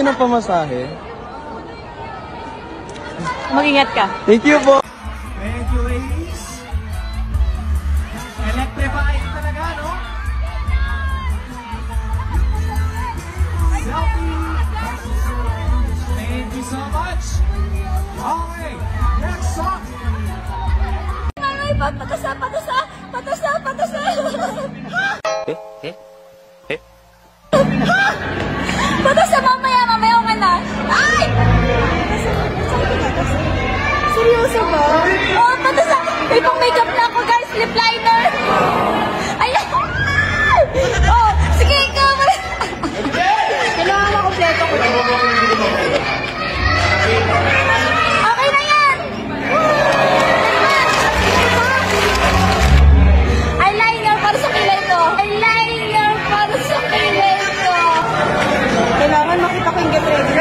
kayo ng pamasahe? Mag-ingat ka. Thank you po. Thank you, ladies. Electrifying talaga, no? Selfie. Thank you so much. Okay, next song. Ay, patasa. Patasa, mamaya ka na. Ay! Seryoso ba? Oh, patasa. May pang makeup na ako, guys. Lip liner. Ayan. Oh, sige, ikaw. Kailangan makompleto ko. Okay na yan. Eyeliner para sa kilay ko. Eyeliner para sa kilay ko. Kailangan makita ko yung get ready.